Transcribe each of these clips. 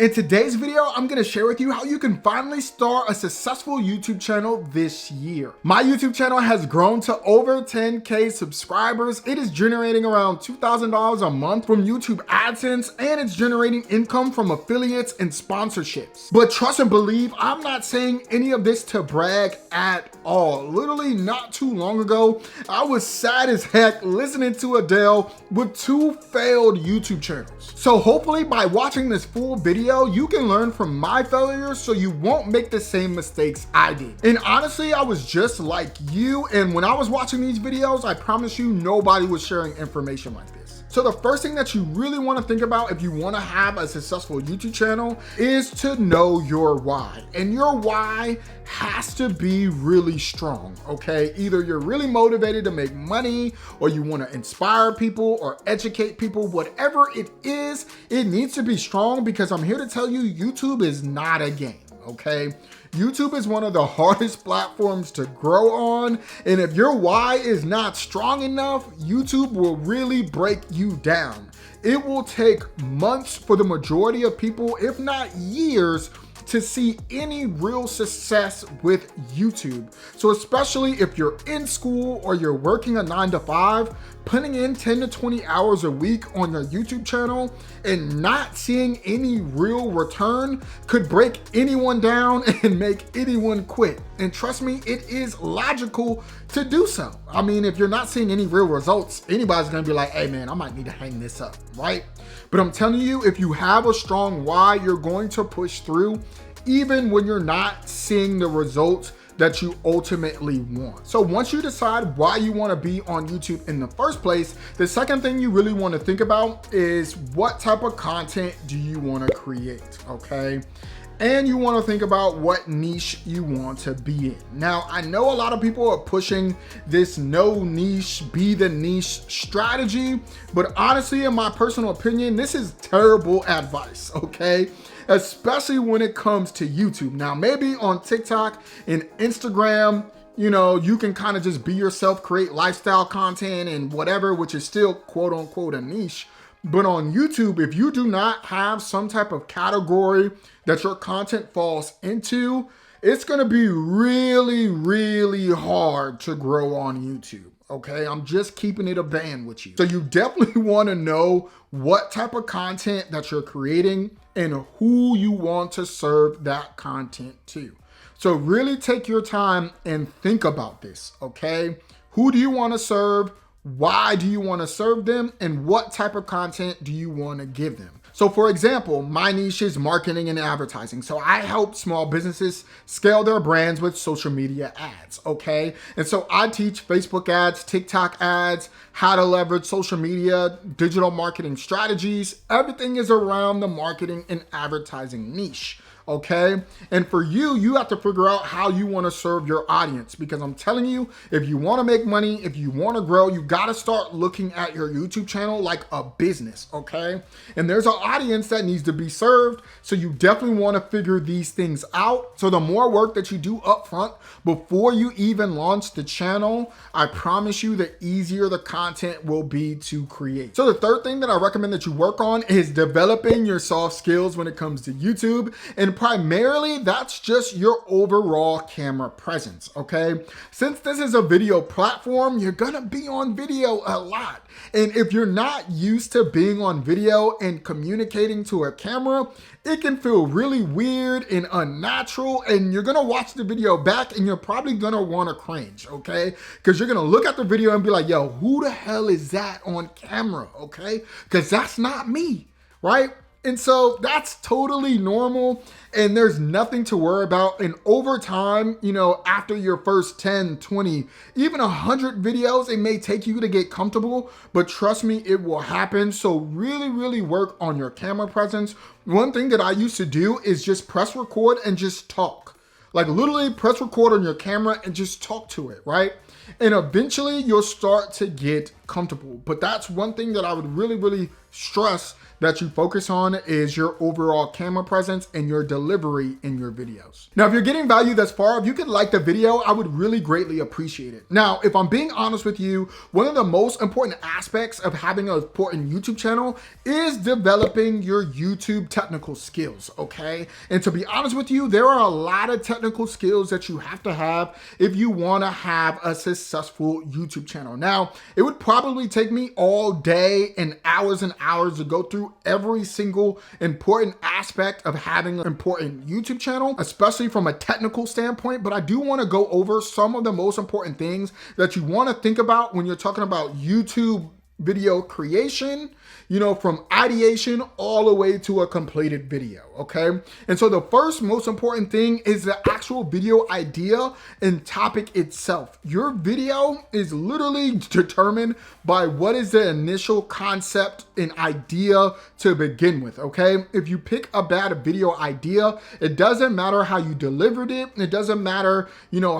In today's video, I'm gonna share with you how you can finally start a successful YouTube channel this year. My YouTube channel has grown to over 10K subscribers. It is generating around $2,000 a month from YouTube AdSense, and it's generating income from affiliates and sponsorships. But trust and believe, I'm not saying any of this to brag at all. Literally not too long ago, I was sad as heck listening to Adele with 2 failed YouTube channels. So hopefully by watching this full video, you can learn from my failures so you won't make the same mistakes I did. And honestly, I was just like you, and when I was watching these videos, I promise you nobody was sharing information like this. So the first thing that you really want to think about if you want to have a successful YouTube channel is to know your why. And your why has to be really strong, okay? Either you're really motivated to make money, or you want to inspire people or educate people. Whatever it is, it needs to be strong, because I'm here to tell you YouTube is not a game, okay? YouTube is one of the hardest platforms to grow on, and if your why is not strong enough, YouTube will really break you down. It will take months for the majority of people, if not years, to see any real success with YouTube. So especially if you're in school or you're working a 9-to-5, putting in 10 to 20 hours a week on your YouTube channel and not seeing any real return could break anyone down and make anyone quit. And trust me, it is logical to do so. I mean, if you're not seeing any real results, anybody's gonna be like, hey man, I might need to hang this up, right? But I'm telling you, if you have a strong why, you're going to push through even when you're not seeing the results that you ultimately want. So once you decide why you want to be on YouTube in the first place, the second thing you really want to think about is what type of content do you want to create, okay? And you want to think about what niche you want to be in. Now, I know a lot of people are pushing this no niche, be the niche strategy, but honestly, in my personal opinion, this is terrible advice, okay? Especially when it comes to YouTube. Now, maybe on TikTok and Instagram, you know, you can kind of just be yourself, create lifestyle content and whatever, which is still quote unquote a niche. But on YouTube, if you do not have some type of category that your content falls into, it's gonna be really, really hard to grow on YouTube. Okay, I'm just keeping it a band with you. So you definitely wanna know what type of content that you're creating and who you want to serve that content to. So really take your time and think about this, okay? Who do you wanna serve? Why do you want to serve them? And what type of content do you want to give them? So for example, my niche is marketing and advertising. So I help small businesses scale their brands with social media ads, okay? And so I teach Facebook ads, TikTok ads, how to leverage social media, digital marketing strategies. Everything is around the marketing and advertising niche. Okay. And for you, you have to figure out how you want to serve your audience, because I'm telling you, if you want to make money, if you want to grow, you got to start looking at your YouTube channel like a business. Okay. And there's an audience that needs to be served. So you definitely want to figure these things out. So the more work that you do up front before you even launch the channel, I promise you the easier the content will be to create. So the third thing that I recommend that you work on is developing your soft skills when it comes to YouTube. And primarily, that's just your overall camera presence, okay? Since this is a video platform, you're gonna be on video a lot. And if you're not used to being on video and communicating to a camera, it can feel really weird and unnatural, and you're gonna watch the video back and you're probably gonna wanna cringe, okay? Because you're gonna look at the video and be like, yo, who the hell is that on camera, okay? Because that's not me, right? And so that's totally normal, and there's nothing to worry about. And over time, you know, after your first 10, 20, even 100 videos, it may take you to get comfortable, but trust me, it will happen. So really, really work on your camera presence. One thing that I used to do is just press record and just talk. Like literally press record on your camera and just talk to it, right? And eventually you'll start to get comfortable. But that's one thing that I would really, really stress that you focus on is your overall camera presence and your delivery in your videos. Now, if you're getting value thus far, if you could like the video, I would really greatly appreciate it. Now, if I'm being honest with you, one of the most important aspects of having an important YouTube channel is developing your YouTube technical skills, okay? And to be honest with you, there are a lot of technical skills that you have to have if you want to have a successful YouTube channel. Now, it would probably take me all day and hours to go through every single important aspect of having an important YouTube channel, especially from a technical standpoint, but I do want to go over some of the most important things that you want to think about when you're talking about YouTube video creation, from ideation all the way to a completed video, okay? And so the first most important thing is the actual video idea and topic itself. Your video is literally determined by what is the initial concept and idea to begin with, okay? If you pick a bad video idea, it doesn't matter how you delivered it. It doesn't matter,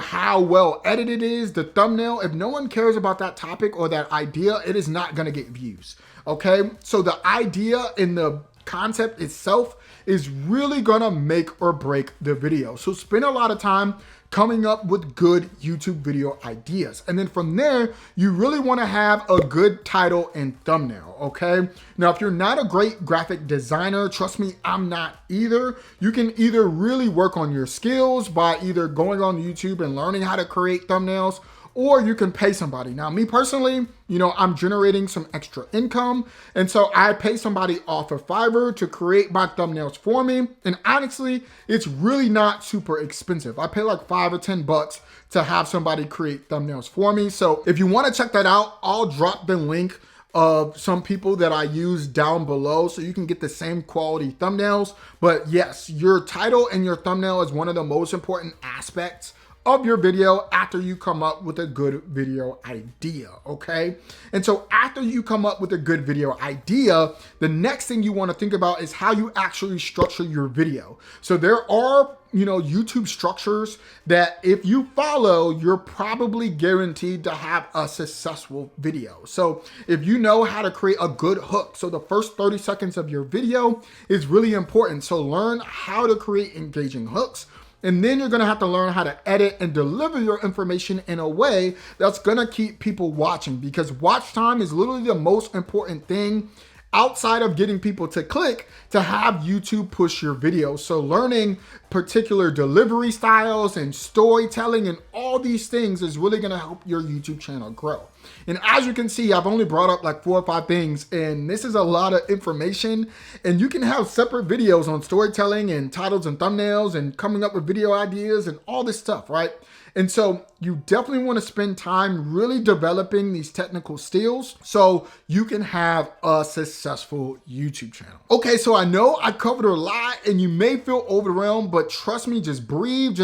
how well edited it is, the thumbnail. If no one cares about that topic or that idea, it is not gonna get views. Okay, so the idea and the concept itself is really gonna make or break the video. So spend a lot of time coming up with good YouTube video ideas. And then from there, you really wanna have a good title and thumbnail, okay? Now, if you're not a great graphic designer, trust me, I'm not either. You can either really work on your skills by either going on YouTube and learning how to create thumbnails, or you can pay somebody. Now, me personally, I'm generating some extra income. And so I pay somebody off of Fiverr to create my thumbnails for me. And honestly, it's really not super expensive. I pay like $5 or $10 to have somebody create thumbnails for me. So if you want to check that out, I'll drop the link of some people that I use down below so you can get the same quality thumbnails. But yes, your title and your thumbnail is one of the most important aspects of your video after you come up with a good video idea, okay? And so after you come up with a good video idea, the next thing you want to think about is how you actually structure your video. So there are, YouTube structures that if you follow, you're probably guaranteed to have a successful video. So if you know how to create a good hook, so the first 30 seconds of your video is really important. So learn how to create engaging hooks. And then you're gonna have to learn how to edit and deliver your information in a way that's gonna keep people watching, because watch time is literally the most important thing outside of getting people to click to have YouTube push your video. So learning particular delivery styles and storytelling and all these things is really gonna help your YouTube channel grow. And as you can see, I've only brought up like 4 or 5 things, and this is a lot of information. And you can have separate videos on storytelling and titles and thumbnails and coming up with video ideas and all this stuff, right? And so you definitely want to spend time really developing these technical skills so you can have a successful YouTube channel. Okay, so I know I covered a lot and you may feel overwhelmed, but trust me, just breathe,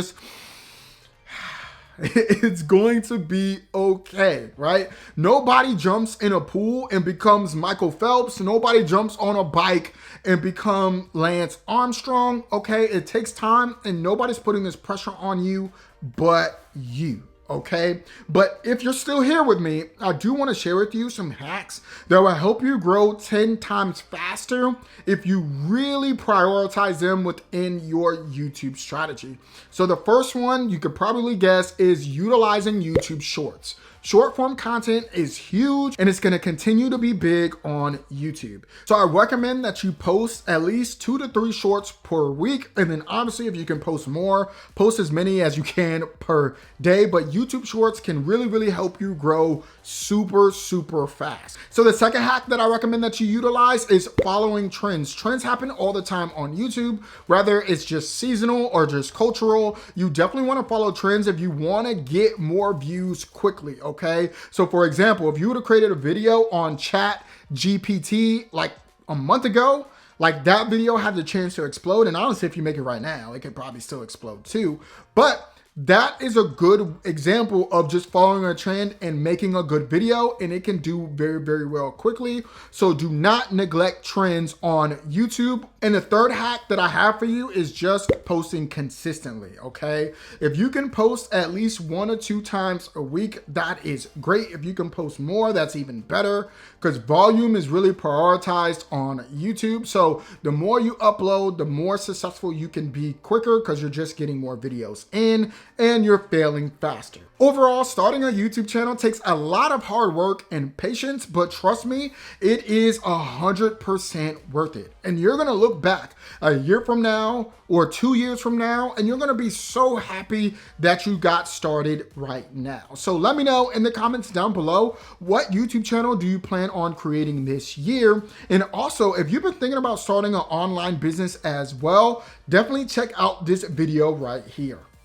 it's going to be okay, right? Nobody jumps in a pool and becomes Michael Phelps. Nobody jumps on a bike and become Lance Armstrong, okay? It takes time and nobody's putting this pressure on you but you, okay? But if you're still here with me, I do want to share with you some hacks that will help you grow 10 times faster if you really prioritize them within your YouTube strategy. So the first one you could probably guess is utilizing YouTube Shorts. Short form content is huge and it's gonna continue to be big on YouTube. So I recommend that you post at least 2 to 3 shorts per week. And then obviously if you can post more, post as many as you can per day. But YouTube Shorts can really help you grow super fast. So the second hack that I recommend that you utilize is following trends. Trends happen all the time on YouTube, whether it's just seasonal or just cultural. You definitely wanna follow trends if you wanna get more views quickly, okay? So for example, if you would have created a video on Chat GPT like a month ago, like that video had the chance to explode. And honestly, if you make it right now, it could probably still explode too. But that is a good example of just following a trend and making a good video, and it can do very, very well quickly. So do not neglect trends on YouTube. And the third hack that I have for you is just posting consistently, okay? If you can post at least 1 or 2 times a week, that is great. If you can post more, that's even better, because volume is really prioritized on YouTube. So the more you upload, the more successful you can be quicker, because you're just getting more videos in and you're failing faster. Overall, starting a YouTube channel takes a lot of hard work and patience, but trust me, it is 100% worth it. And you're gonna look back a year from now or 2 years from now, and you're gonna be so happy that you got started right now. So let me know in the comments down below, what YouTube channel do you plan on creating this year? And also, if you've been thinking about starting an online business as well, definitely check out this video right here.